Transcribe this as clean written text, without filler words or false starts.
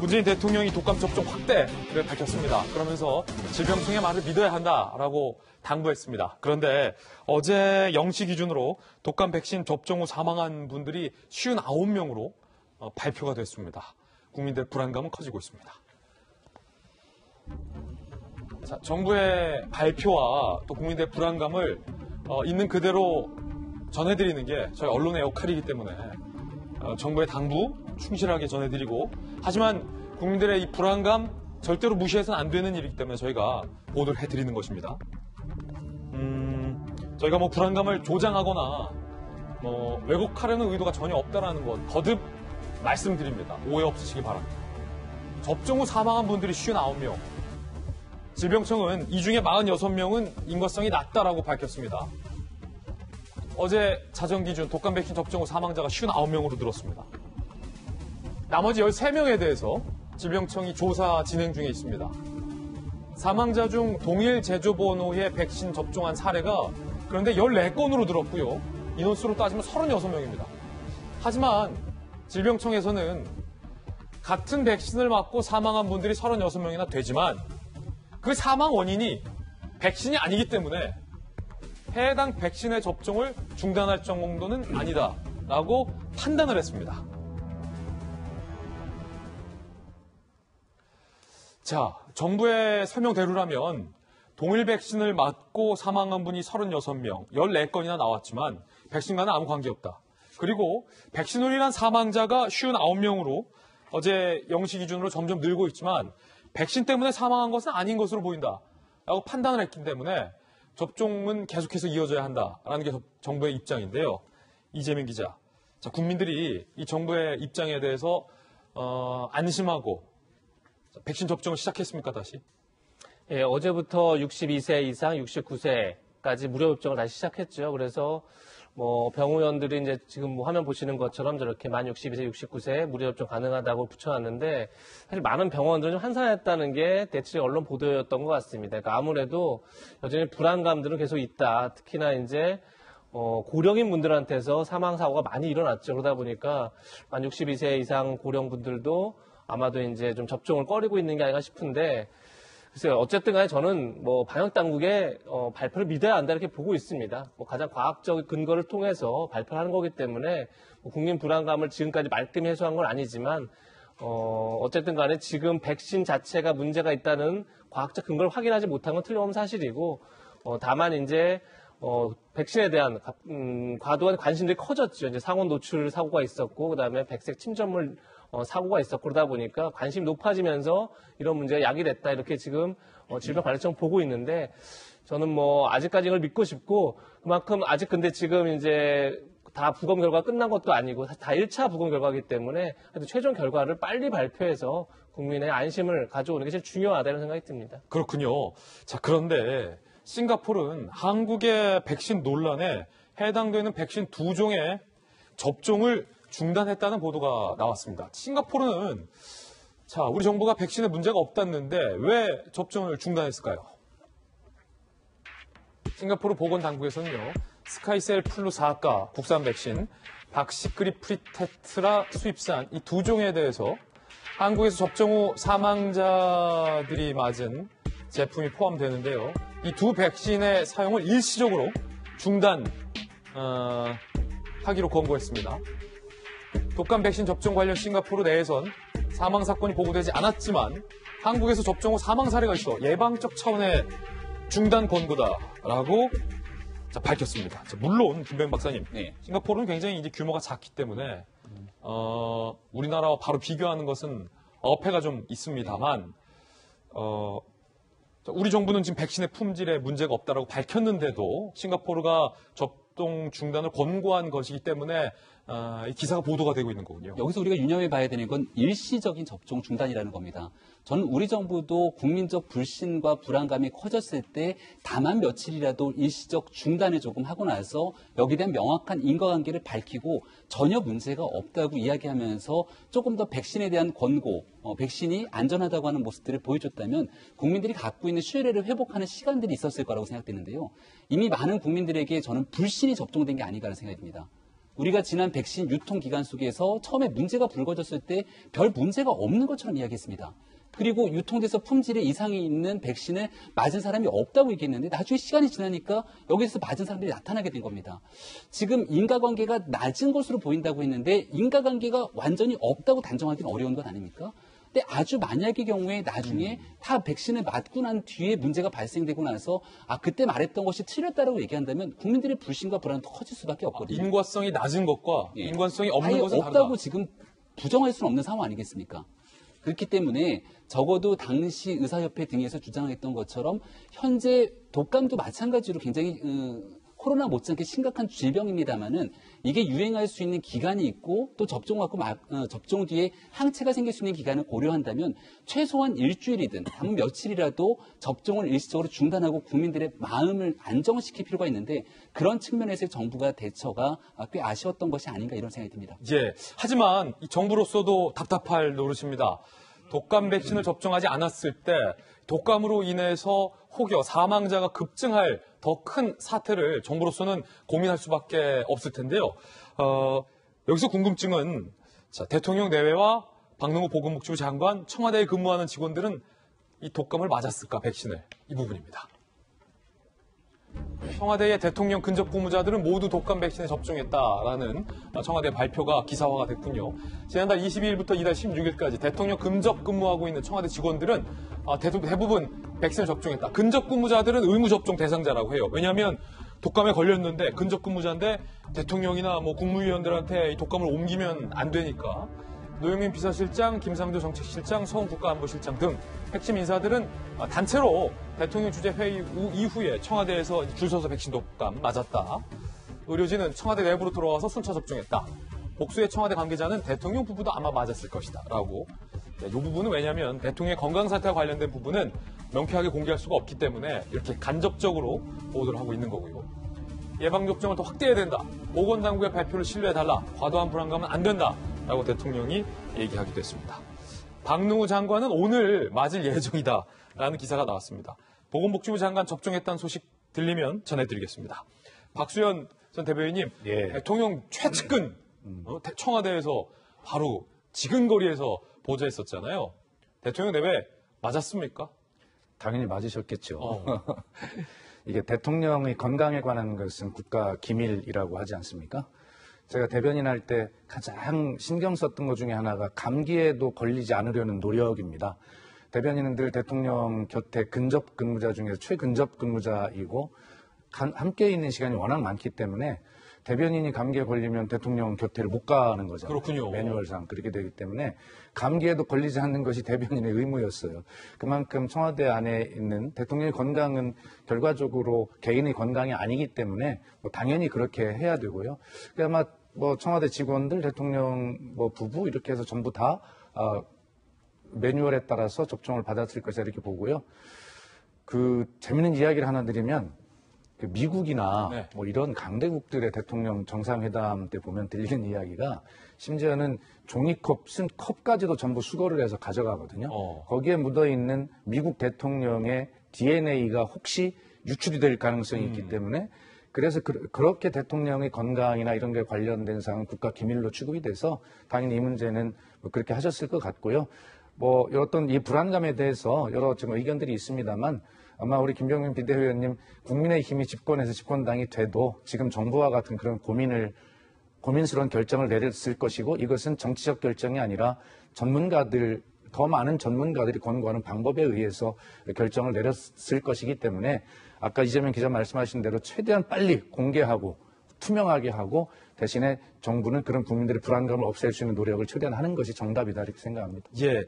문재인 대통령이 독감 접종 확대를 밝혔습니다. 그러면서 질병청의 말을 믿어야 한다라고 당부했습니다. 그런데 어제 0시 기준으로 독감 백신 접종 후 사망한 분들이 59명으로 발표가 됐습니다. 국민들의 불안감은 커지고 있습니다. 자, 정부의 발표와 또 국민들의 불안감을 있는 그대로 전해드리는 게 저희 언론의 역할이기 때문에 정부의 당부 충실하게 전해드리고, 하지만 국민들의 이 불안감 절대로 무시해서는 안 되는 일이기 때문에 저희가 보도를 해드리는 것입니다. 저희가 불안감을 조장하거나 왜곡하려는 의도가 전혀 없다라는 것 거듭 말씀드립니다. 오해 없으시기 바랍니다. 접종 후 사망한 분들이 59명. 질병청은 이 중에 46명은 인과성이 낮다라고 밝혔습니다. 어제 자정 기준 독감 백신 접종 후 사망자가 59명으로 늘었습니다. 나머지 13명에 대해서 질병청이 조사 진행 중에 있습니다. 사망자 중 동일 제조번호의 백신 접종한 사례가 그런데 14건으로 늘었고요. 인원수로 따지면 36명입니다. 하지만 질병청에서는 같은 백신을 맞고 사망한 분들이 36명이나 되지만 그 사망 원인이 백신이 아니기 때문에 해당 백신의 접종을 중단할 정도는 아니다라고 판단을 했습니다. 자, 정부의 설명대로라면 동일 백신을 맞고 사망한 분이 36명, 14건이나 나왔지만 백신과는 아무 관계없다. 그리고 백신으로 인한 사망자가 59명으로 어제 0시 기준으로 점점 늘고 있지만 백신 때문에 사망한 것은 아닌 것으로 보인다라고 판단을 했기 때문에 접종은 계속해서 이어져야 한다라는 게 정부의 입장인데요. 이재민 기자, 자, 국민들이 이 정부의 입장에 대해서 안심하고 백신 접종을 시작했습니까, 다시? 예, 어제부터 62세 이상 69세까지 무료 접종을 다시 시작했죠. 그래서 병의원들이 이제 지금 화면 보시는 것처럼 저렇게 만 62세, 69세 무료 접종 가능하다고 붙여놨는데 사실 많은 병원들은 좀 한산했다는 게 대체적 언론 보도였던 것 같습니다. 그러니까 아무래도 여전히 불안감들은 계속 있다. 특히나 이제 고령인 분들한테서 사망 사고가 많이 일어났죠. 그러다 보니까 만 62세 이상 고령분들도 아마도 이제 좀 접종을 꺼리고 있는 게 아닌가 싶은데, 글쎄요, 어쨌든 간에 저는 방역 당국의 발표를 믿어야 한다 이렇게 보고 있습니다. 가장 과학적 근거를 통해서 발표를 하는 거기 때문에 국민 불안감을 지금까지 말끔히 해소한 건 아니지만 어쨌든 간에 지금 백신 자체가 문제가 있다는 과학적 근거를 확인하지 못한 건 틀림없는 사실이고, 다만 이제 백신에 대한 과도한 관심들이 커졌죠. 이제 상온 노출 사고가 있었고, 그다음에 백색 침전물 사고가 있었고, 그러다 보니까 관심이 높아지면서 이런 문제가 야기됐다 이렇게 지금 질병관리청 보고 있는데, 저는 아직까지 이걸 믿고 싶고, 그만큼 아직 근데 지금 이제 다 부검 결과가 끝난 것도 아니고 다 1차 부검 결과이기 때문에 최종 결과를 빨리 발표해서 국민의 안심을 가져오는 게 제일 중요하다는 생각이 듭니다. 그렇군요. 자, 그런데 싱가포르는 한국의 백신 논란에 해당되는 백신 2종의 접종을 중단했다는 보도가 나왔습니다. 싱가포르는 자, 우리 정부가 백신에 문제가 없다는데 왜 접종을 중단했을까요? 싱가포르 보건당국에서는요, 스카이셀 플루 4가 국산 백신, 박시크리프리테트라 수입산 이 2종에 대해서 한국에서 접종 후 사망자들이 맞은 제품이 포함되는데요. 이 두 백신의 사용을 일시적으로 중단하기로 권고했습니다. 독감 백신 접종 관련 싱가포르 내에선 사망 사건이 보고되지 않았지만 한국에서 접종 후 사망 사례가 있어 예방적 차원의 중단 권고다라고 밝혔습니다. 물론 김병민 박사님, 네. 싱가포르는 굉장히 이제 규모가 작기 때문에 우리나라와 바로 비교하는 것은 어폐가 좀 있습니다만 우리 정부는 지금 백신의 품질에 문제가 없다라고 밝혔는데도 싱가포르가 접종 중단을 권고한 것이기 때문에 이 기사가 보도가 되고 있는 거군요. 여기서 우리가 유념해 봐야 되는 건 일시적인 접종 중단이라는 겁니다. 저는 우리 정부도 국민적 불신과 불안감이 커졌을 때 다만 며칠이라도 일시적 중단을 조금 하고 나서 여기에 대한 명확한 인과관계를 밝히고 전혀 문제가 없다고 이야기하면서 조금 더 백신에 대한 권고, 백신이 안전하다고 하는 모습들을 보여줬다면 국민들이 갖고 있는 신뢰를 회복하는 시간들이 있었을 거라고 생각되는데요. 이미 많은 국민들에게 저는 불신이 접종된 게 아닌가라는 생각이 듭니다. 우리가 지난 백신 유통 기간 속에서 처음에 문제가 불거졌을 때 별 문제가 없는 것처럼 이야기했습니다. 그리고 유통돼서 품질에 이상이 있는 백신을 맞은 사람이 없다고 얘기했는데 나중에 시간이 지나니까 여기서 맞은 사람들이 나타나게 된 겁니다. 지금 인과관계가 낮은 것으로 보인다고 했는데 인과관계가 완전히 없다고 단정하기는 어려운 건 아닙니까? 근데 아주 만약의 경우에 나중에 다 백신을 맞고 난 뒤에 문제가 발생되고 나서 그때 말했던 것이 틀렸다라고 얘기한다면 국민들의 불신과 불안은 더 커질 수밖에 없거든요. 인과성이 낮은 것과 예. 인과성이 없는 아예 것은 없다고 다르다. 지금 부정할 수는 없는 상황 아니겠습니까? 그렇기 때문에 적어도 당시 의사협회 등에서 주장했던 것처럼 현재 독감도 마찬가지로 굉장히 코로나 못지않게 심각한 질병입니다만은 이게 유행할 수 있는 기간이 있고 또 접종하고 접종 뒤에 항체가 생길 수 있는 기간을 고려한다면 최소한 일주일이든 아니면 며칠이라도 접종을 일시적으로 중단하고 국민들의 마음을 안정시킬 필요가 있는데 그런 측면에서 정부가 대처가 꽤 아쉬웠던 것이 아닌가 이런 생각이 듭니다. 예. 하지만 이 정부로서도 답답할 노릇입니다. 독감 백신을 접종하지 않았을 때 독감으로 인해서 혹여 사망자가 급증할 더 큰 사태를 정부로서는 고민할 수밖에 없을 텐데요. 여기서 궁금증은 자, 대통령 내외와 박능호 보건복지부 장관, 청와대에 근무하는 직원들은 이 독감을 맞았을까, 백신을? 이 부분입니다. 청와대의 대통령 근접 근무자들은 모두 독감 백신에 접종했다라는 청와대 발표가 기사화가 됐군요. 지난달 22일부터 이달 16일까지 대통령 근접 근무하고 있는 청와대 직원들은 대부분 백신을 접종했다. 근접 근무자들은 의무 접종 대상자라고 해요. 왜냐하면 독감에 걸렸는데 근접 근무자인데 대통령이나 뭐 국무위원들한테 이 독감을 옮기면 안 되니까 노영민 비서실장, 김상조 정책실장, 서훈 국가안보실장 등 핵심 인사들은 단체로 대통령 주재 회의 이후에 청와대에서 줄 서서 백신 독감 맞았다. 의료진은 청와대 내부로 들어와서 순차 접종했다. 복수의 청와대 관계자는 대통령 부부도 아마 맞았을 것이다. 라고. 이 부분은 왜냐하면 대통령의 건강 상태와 관련된 부분은 명쾌하게 공개할 수가 없기 때문에 이렇게 간접적으로 보도를 하고 있는 거고요. 예방접종을 더 확대해야 된다. 보건당국의 발표를 신뢰해달라. 과도한 불안감은 안 된다. 라고 대통령이 얘기하기도 했습니다. 박능호 장관은 오늘 맞을 예정이다. 라는 기사가 나왔습니다. 보건복지부 장관 접종했다는 소식 들리면 전해드리겠습니다. 박수현 전 대변인님, 예. 대통령 최측근 청와대에서 바로 지근거리에서 보좌했었잖아요. 대통령 내외 맞았습니까? 당연히 맞으셨겠죠. 이게 대통령의 건강에 관한 것은 국가 기밀이라고 하지 않습니까? 제가 대변인 할 때 가장 신경 썼던 것 중에 하나가 감기에도 걸리지 않으려는 노력입니다. 대변인은 늘 대통령 곁에 근접 근무자 중에서 최근접 근무자이고 함께 있는 시간이 워낙 많기 때문에 대변인이 감기에 걸리면 대통령 곁에를 못 가는 거잖아요. 그렇군요. 매뉴얼상 그렇게 되기 때문에 감기에도 걸리지 않는 것이 대변인의 의무였어요. 그만큼 청와대 안에 있는 대통령의 건강은 결과적으로 개인의 건강이 아니기 때문에 당연히 그렇게 해야 되고요. 아마 청와대 직원들, 대통령 부부 이렇게 해서 전부 다 매뉴얼에 따라서 접종을 받았을 것이다 이렇게 보고요. 재밌는 이야기를 하나 드리면 미국이나 네. 이런 강대국들의 대통령 정상회담 때 보면 들리는 이야기가 심지어는 종이컵, 쓴 컵까지도 전부 수거를 해서 가져가거든요. 거기에 묻어있는 미국 대통령의 DNA가 혹시 유출이 될 가능성이 있기 때문에 그래서 그렇게 대통령의 건강이나 이런 게 관련된 사항은 국가 기밀로 취급이 돼서 당연히 이 문제는 그렇게 하셨을 것 같고요. 어떤 이 불안감에 대해서 여러 지금 의견들이 있습니다만 아마 우리 김병민 비대위원님 국민의힘이 집권해서 집권당이 돼도 지금 정부와 같은 그런 고민스러운 결정을 내렸을 것이고 이것은 정치적 결정이 아니라 더 많은 전문가들이 권고하는 방법에 의해서 결정을 내렸을 것이기 때문에 아까 이재명 기자 말씀하신 대로 최대한 빨리 공개하고 투명하게 하고 대신에 정부는 그런 국민들의 불안감을 없앨 수 있는 노력을 최대한 하는 것이 정답이다 이렇게 생각합니다. 예.